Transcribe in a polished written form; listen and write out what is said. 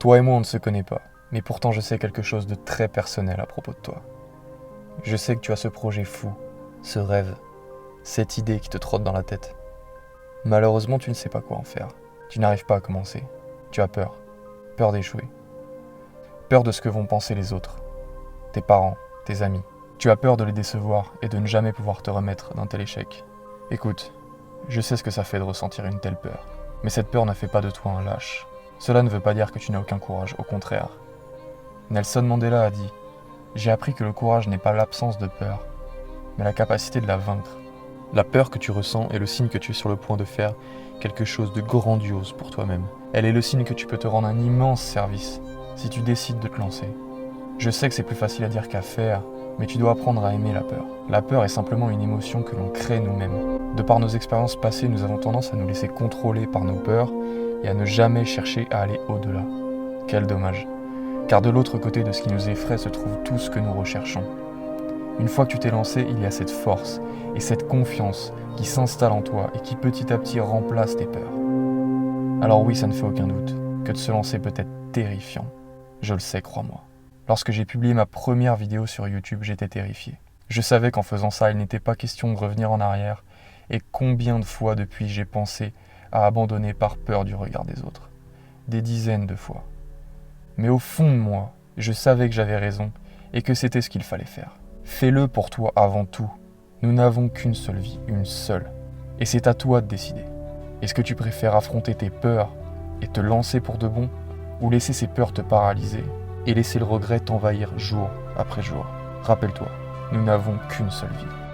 Toi et moi, on ne se connaît pas, mais pourtant je sais quelque chose de très personnel à propos de toi. Je sais que tu as ce projet fou, ce rêve, cette idée qui te trotte dans la tête. Malheureusement, tu ne sais pas quoi en faire. Tu n'arrives pas à commencer. Tu as peur. Peur d'échouer. Peur de ce que vont penser les autres. Tes parents, tes amis. Tu as peur de les décevoir et de ne jamais pouvoir te remettre d'un tel échec. Écoute, je sais ce que ça fait de ressentir une telle peur. Mais cette peur ne fait pas de toi un lâche. Cela ne veut pas dire que tu n'as aucun courage, au contraire. Nelson Mandela a dit « J'ai appris que le courage n'est pas l'absence de peur, mais la capacité de la vaincre. » La peur que tu ressens est le signe que tu es sur le point de faire quelque chose de grandiose pour toi-même. Elle est le signe que tu peux te rendre un immense service si tu décides de te lancer. Je sais que c'est plus facile à dire qu'à faire, mais tu dois apprendre à aimer la peur. La peur est simplement une émotion que l'on crée nous-mêmes. De par nos expériences passées, nous avons tendance à nous laisser contrôler par nos peurs et à ne jamais chercher à aller au-delà. Quel dommage, car de l'autre côté de ce qui nous effraie se trouve tout ce que nous recherchons. Une fois que tu t'es lancé, il y a cette force et cette confiance qui s'installe en toi et qui petit à petit remplace tes peurs. Alors oui, ça ne fait aucun doute que de se lancer peut être terrifiant. Je le sais, crois-moi. Lorsque j'ai publié ma première vidéo sur YouTube, j'étais terrifié. Je savais qu'en faisant ça, il n'était pas question de revenir en arrière. Et combien de fois depuis j'ai pensé à abandonner par peur du regard des autres. Des dizaines de fois. Mais au fond de moi, je savais que j'avais raison et que c'était ce qu'il fallait faire. Fais-le pour toi avant tout. Nous n'avons qu'une seule vie, une seule. Et c'est à toi de décider. Est-ce que tu préfères affronter tes peurs et te lancer pour de bon, ou laisser ces peurs te paralyser et laisser le regret t'envahir jour après jour? Rappelle-toi, nous n'avons qu'une seule vie.